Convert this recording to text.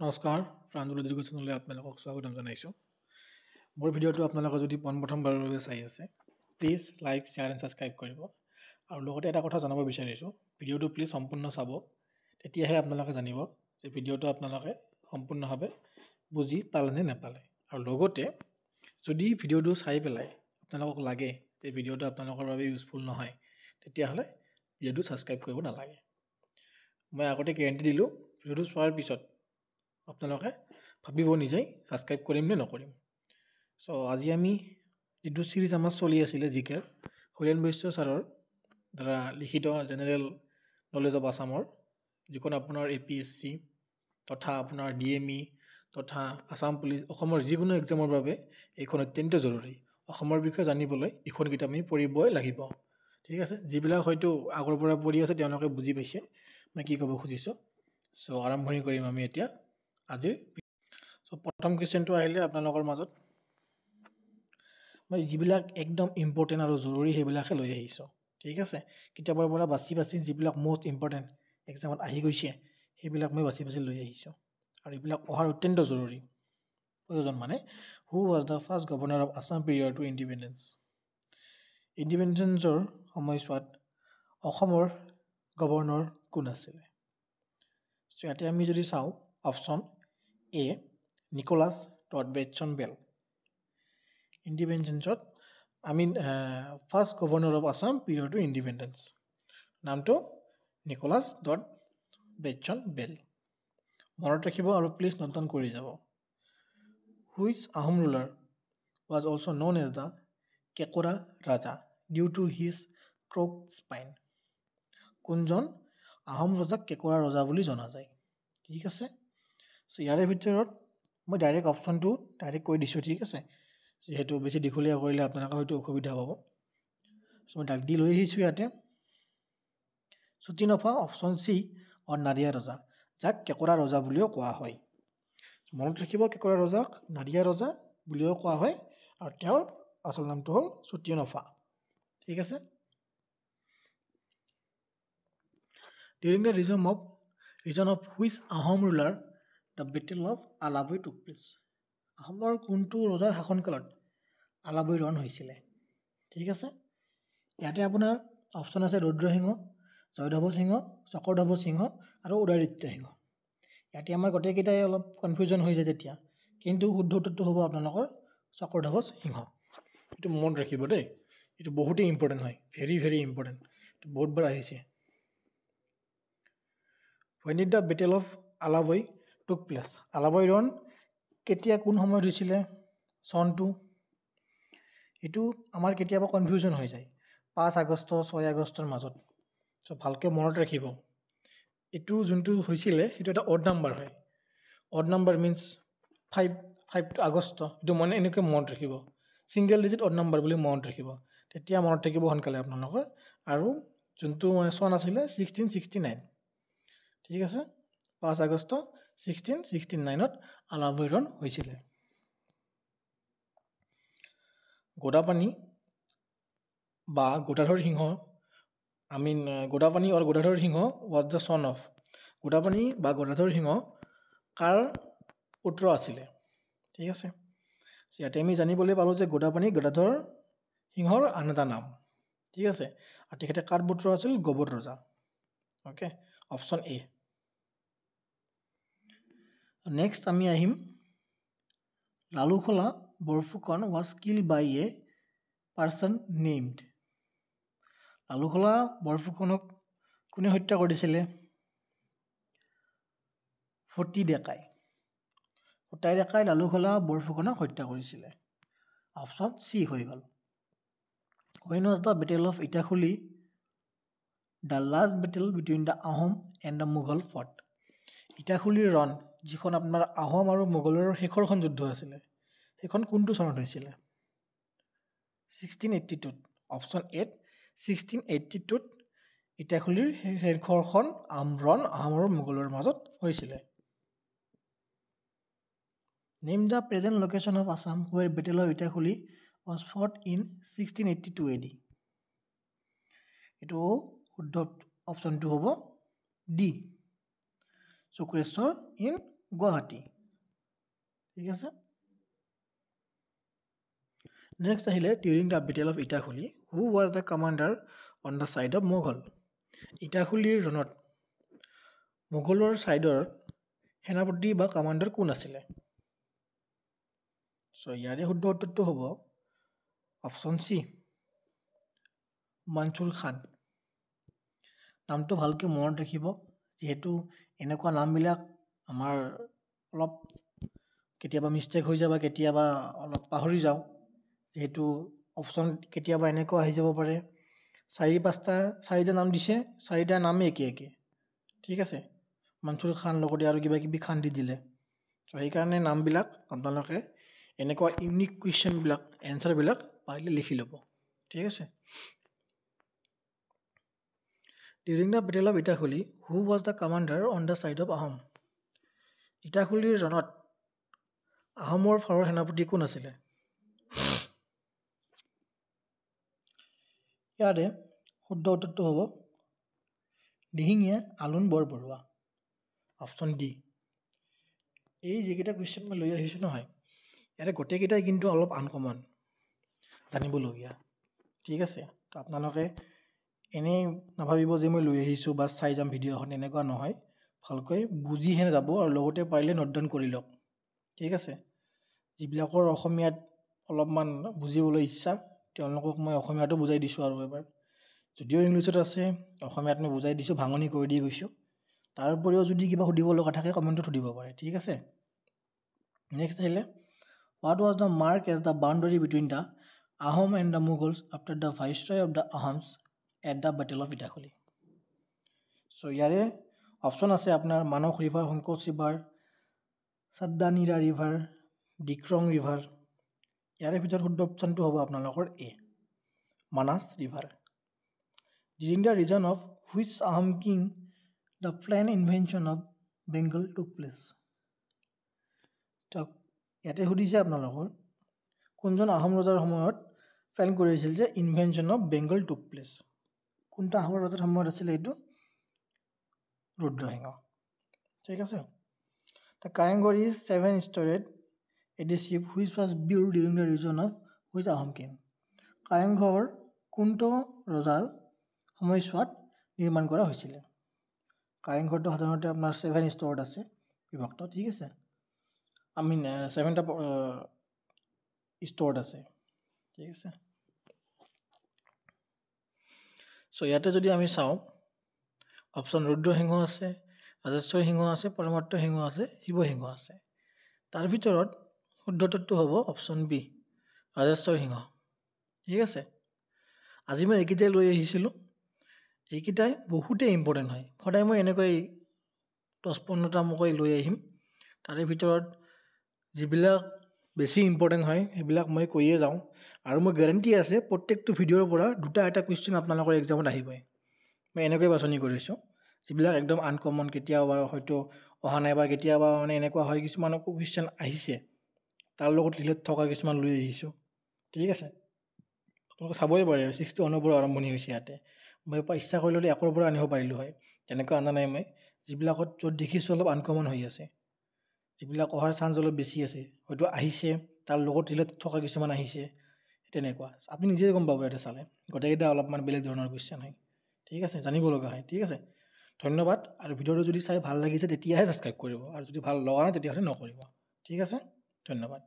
নমস্কাৰ প্ৰাঞ্জল এডুকেশ্যন চেনেললৈ আপোনালোকক স্বাগতম জনাইছোঁ। মোৰ ভিডিঅ'টো আপোনালোকে যদি পোনপ্ৰথমবাৰৰ বাবে চাই আছে, please like, share and subscribe কৰিব। আৰু লগতে এটা কথা জনাব বিচাৰিছোঁ, ভিডিঅ'টো প্লিজ সম্পূৰ্ণ চাব, তেতিয়াহে আপোনালোকে জানিব যে ভিডিঅ'টো আপোনালোকে সম্পূৰ্ণভাৱে বুজি পালে নে নাপালে। আৰু লগতে যদি ভিডিঅ'টো চাই পেলাই আপোনালোকক লাগে যে ভিডিঅ'টো আপোনালোকৰ বাবে ইউজফুল নহয়, তেতিয়াহ'লে ভিডিঅ'টো ছাবস্ক্ৰাইব কৰিব নালাগে। মই আগতে গেৰেণ্টি দিলোঁ, ভিডিঅ'টো চোৱাৰ পিছত আপোনালোকে ভাবিব নিজেই ছাবস্ক্ৰাইব কৰিম নে নকৰিম। আজি আমি যিটো চিৰিজ আমাৰ চলি আছিলে জিকে হৰেণ বৈশ্য ছাৰৰ দ্বাৰা লিখিত জেনেৰেল নলেজ অফ আছামৰ, যিখন আপোনাৰ APSC তথা আপোনাৰ DME তথা আছাম পুলিচ, অসমৰ যিকোনো এক্সামৰ বাবে এইখন অত্যন্ত জৰুৰী। অসমৰ বিষয়ে জানিবলৈ এইখন কিতাপ আমি পঢ়িবই লাগিব। ঠিক আছে, যিবিলাক হয়তো আগৰ পৰা পঢ়ি আছে তেওঁলোকে বুজি পাইছে মই কি ক'ব খুজিছোঁ। আৰম্ভণি কৰিম আমি এতিয়া আজিৰ। প্ৰথম কুৱেশ্যনটো আহিলে আপোনালোকৰ মাজত মই যিবিলাক একদম ইম্পৰ্টেণ্ট আৰু জৰুৰী সেইবিলাকে লৈ আহিছোঁ। ঠিক আছে, কিতাপৰ পৰা বাছি যিবিলাক মষ্ট ইম্পৰ্টেণ্ট এক্সামত আহি গৈছে সেইবিলাক মই বাছি লৈ আহিছোঁ। আৰু এইবিলাক অহাৰ অত্যন্ত জৰুৰী প্ৰয়োজন। মানে who was the first governor of Assam period to independence. ইণ্ডিপেণ্ডেঞ্চৰ সময়ছোৱাত অসমৰ গভৰ্ণৰ কোন আছিলে? ইয়াতে আমি যদি চাওঁ, option A Nicholas Bateson Bell. ইণ্ডিপেণ্ডেঞ্চত first governor of Assam period to independence, নামটো নিকোলাছ বেটছন বেল। মনত ৰাখিব আৰু প্লিজ নোট ডাউন কৰি যাব। Which Ahom ruler was also' known as the Kekora Raja due to his crook spine. কোনজন আহোম ৰজাক কেঁকোৰা ৰজা বুলি জনা যায়? ঠিক আছে, ইয়াৰে ভিতৰত মই ডাইৰেক্ট অপশ্যনটো ডাইৰেক্ট কৈ দিছোঁ। ঠিক আছে, যিহেতু বেছি দীঘলীয়া কৰিলে আপোনালোকে হয়তো অসুবিধা পাব। মই ডাক দি লৈ আহিছোঁ ইয়াতে। চুটিনফা অপশ্যন চি নাদিয়া ৰজা, যাক কেঁকোৰা ৰজা বুলিও কোৱা হয়। মনত ৰাখিব, কেঁকোৰা ৰজাক নাদিয়া ৰজা বুলিও কোৱা হয় আৰু তেওঁৰ আচল নামটো হ'ল চুটিনফা। ঠিক আছে। During the reign of which Ahom ruler the battle of Alaboi took place. অসমৰ কোনটো ৰজাৰ শাসনকালত আলাবৈ ৰণ হৈছিলে? ঠিক আছে, ইয়াতে আপোনাৰ অপশ্যন আছে ৰুদ্ৰসিংহ, জয়ধ্বজ সিংহ, চক্ৰধ্বজ সিংহ আৰু উদয়াদিত্য সিংহ। ইয়াতে আমাৰ গোটেইকেইটাই অলপ কনফিউজন হৈ যায় তেতিয়া, কিন্তু শুদ্ধ উত্তৰটো হ'ব আপোনালোকৰ চক্ৰধ্বজ সিংহ। এইটো মনত ৰাখিব দেই, এইটো বহুতেই ইম্পৰ্টেণ্ট হয়, ভেৰি ভেৰি ইম্পৰ্টেণ্ট, এইটো বহুতবাৰ আহিছে। When did the Battle of Alaboi took place? Alaboi ৰণ কেতিয়া কোন সময়ত হৈছিলে? চনটো এইটো আমাৰ কেতিয়াবা কনফিউজন হৈ যায় 5 আগষ্ট 6 আগষ্টৰ মাজত। ভালকৈ মনত ৰাখিব, এইটো যোনটো হৈছিলে সেইটো এটা অড নাম্বাৰ হয়। অড নাম্বাৰ মিনছ 5 আগষ্ট, এইটো মানে এনেকৈ মনত ৰাখিব, ছিংগল ডিজিট অড নাম্বাৰ বুলি মনত ৰাখিব, তেতিয়া মনত থাকিব সোনকালে আপোনালোকৰ। আৰু যোনটো চন আছিলে 1669। ঠিক আছে, 5 আগষ্ট 1669ত আলাবৈ ৰণ হৈছিলে। গোদাপানী বা গদাধৰ সিংহ, গোদাপানী আৰু গদাধৰ সিংহ ৱাজ দ্য চন অফ। গোদাপানী বা গদাধৰ সিংহ কাৰ পুত্ৰ আছিলে? ঠিক আছে, ইয়াতে আমি জানিবলৈ পালোঁ যে গোদাপানী গদাধৰ সিংহৰ আন এটা নাম। ঠিক আছে, আৰু তেখেতে কাৰ পুত্ৰ আছিল? গৌৱধ ৰজা। Okay, option A. নেক্সট আমি আহিম, Lalukhola Borphukan was kill by a person named. Lalukhola বৰফুকনক কোনে হত্যা কৰিছিলে? সতী ডেকাই। সতী ডেকাই লালুখলা বৰফুকনক হত্যা কৰিছিলে। অপশ্যন চি হৈ গ'ল। When was the Battle of Itakhuli the last battle between the Ahom and the Mughal fought? ইটাখুলিৰ ৰণ, যিখন আপোনাৰ আহোম আৰু মোগলৰ শেষৰখন যুদ্ধ আছিলে, সেইখন কোনটো চনত হৈছিলে? 1682ত। অপশ্যন এ 1682ত ইটাখুলিৰ শেষৰখন ৰণ আহোম আৰু মোগলৰ মাজত হৈছিলে। Name the present location of Assam where Battle of Itakhuli was fought in 1682 AD. এইটো শুদ্ধ অপশ্যনটো হ'ব ডি, শুক্ৰেশ্বৰ ইন গুৱাহাটী। ঠিক আছে। নেক্সট আহিলে during the battle of Itakhuli who was the commander on the side of Mughal. ইটাখুলিৰ ৰণত মোগলৰ ছাইডৰ সেনাপতি বা কমাণ্ডাৰ কোন আছিলে? চ' ইয়াৰে শুদ্ধ উত্তৰটো হ'ব অপশ্যন চি, মনছুৰ খান। নামটো ভালকৈ মনত ৰাখিব, যিহেতু এনেকুৱা নামবিলাক আমাৰ অলপ কেতিয়াবা মিষ্টেক হৈ যায় বা কেতিয়াবা অলপ পাহৰি যাওঁ, যিহেতু অপশ্যন কেতিয়াবা এনেকুৱা আহি যাব পাৰে 4-5টা নাম দিছে, 4টা নামেই একে। ঠিক আছে, মনছুৰ খান লগতে আৰু কিবা কিবি খান দি দিলে। ত' সেইকাৰণে নামবিলাক আপোনালোকে এনেকুৱা ইউনিক কুৱেশ্যনবিলাক এনচাৰবিলাক পাৰিলে লিখি ল'ব। ঠিক আছে। During the battle of Itakhuli who was the commander on the side of Ahom. ইটাখুলিৰ ৰণত আহোমৰ ফালৰ সেনাপতি কোন আছিলে? ইয়াৰে শুদ্ধ উত্তৰটো হ'ব দিহিঙীয়া আলোন বৰবৰুৱা, অপশ্যন ডি। এই যিকেইটা কুৱেশ্যন মই লৈ আহিছোঁ নহয়, ইয়াৰে গোটেইকেইটাই কিন্তু অলপ আনকমন, জানিবলগীয়া। ঠিক আছে, তো আপোনালোকে এনেই নাভাবিব যে মই লৈ আহিছোঁ বা চাই যাম ভিডিঅ'খন, এনেকুৱা নহয়। ভালকৈ বুজিহে যাব আৰু লগতে পাৰিলে নোট ডাউন কৰি লওক। ঠিক আছে, যিবিলাকৰ অসমীয়াত অলপমান বুজিবলৈ ইচ্ছা তেওঁলোকক মই অসমীয়াতো বুজাই দিছোঁ আৰু এবাৰ, যদিও ইংলিছত আছে অসমীয়াত মই বুজাই দিছোঁ, ভাঙনি কৰি দি গৈছোঁ। তাৰ উপৰিও যদি কিবা সুধিব লগা থাকে কমেণ্টত সুধিব পাৰে। ঠিক আছে। নেক্সট আহিলে what was the mark as the boundary between the Ahom and the Mughals after the viceroy of the Ahoms at the battle of Itakhuli. So' ইয়াৰে অপশ্যন আছে আপোনাৰ Manas river, Sankosh river, Chaddanira river, Dikrong river. ইয়াৰে ভিতৰত শুদ্ধ অপশ্যনটো হ'ব আপোনালোকৰ A, Manas river. During the reign of which Ahom king the plain invention of Bengal took place. ইয়াতে সুধিছে আপোনালোকৰ কোনজন আহোম ৰজাৰ সময়ত প্লেন কৰিছিল যে invention of Bengal took place. কোনটা আহোম ৰজাৰ সময়ত আছিলে এইটো? ৰুদ্ৰসিংহ। ঠিক আছে। The Karenghar is 7-storied edifice which was build during the reign of which Ahom king. Karenghar কোনটো ৰজাৰ সময়ছোৱাত নিৰ্মাণ কৰা হৈছিলে? কাৰেংঘৰটো সাধাৰণতে আপোনাৰ 7 স্তৰত আছে বিভক্ত। ঠিক আছে, 7টা স্তৰত আছে। ঠিক আছে। চ' ইয়াতে যদি আমি চাওঁ অপশ্যন ৰুদ্ৰসিংহ আছে, ৰাজেশ্বৰ সিংহ আছে, পৰমাত্ম সিংহ আছে, শিৱসিংহ আছে। তাৰ ভিতৰত শুদ্ধটো হ'ব অপশ্যন বি, ৰাজেশ্বৰ সিংহ। ঠিক আছে। আজি মই এইকেইটাই লৈ আহিছিলোঁ, এইকেইটাই বহুতেই ইম্পৰ্টেণ্ট হয়। সদায় মই এনেকৈ 10-15টা মই লৈ আহিম, তাৰে ভিতৰত যিবিলাক বেছি ইম্পৰ্টেণ্ট হয় সেইবিলাক মই কৈয়ে যাওঁ। আৰু মই গেৰেণ্টি আছে প্ৰত্যেকটো ভিডিঅ'ৰ পৰা 2টা কুৱেশ্যন আপোনালোকৰ এক্সামত আহিবই। মই এনেকৈ বাছনি কৰিছোঁ, যিবিলাক একদম আনকমন, কেতিয়াবা হয়তো অহা নাই বা কেতিয়াবা মানে এনেকুৱা হয় কিছুমান কুৱেশ্যন আহিছে তাৰ লগত ৰিলেট থকা কিছুমান লৈ আহিছোঁ। ঠিক আছে, আপোনালোকে চাবই পাৰে 61ৰ পৰা আৰম্ভণি হৈছে ইয়াতে। মই ইচ্ছা কৰিলে 1ৰ পৰা আনিব পাৰিলোঁ হয়, তেনেকুৱা অনা নাই মই। যিবিলাকত য'ত দেখিছোঁ অলপ আনকমন হৈ আছে, যিবিলাক অহাৰ চান্স অলপ বেছি আছে, হয়তো আহিছে তাৰ লগত ৰিলেট থকা কিছুমান আহিছে, তেনেকুৱা আপুনি নিজে গম পাব ইয়াতে চালে। গোটেইকেইটা অলপমান বেলেগ ধৰণৰ কুৱেশ্যন হয়। ঠিক আছে, জানিব লগা হয়। ঠিক আছে, ধন্যবাদ। আৰু ভিডিঅ'টো যদি চাই ভাল লাগিছে তেতিয়াহে ছাবস্ক্ৰাইব কৰিব, আৰু যদি ভাল লগা নাই তেতিয়াহ'লে নকৰিব। ঠিক আছে, ধন্যবাদ।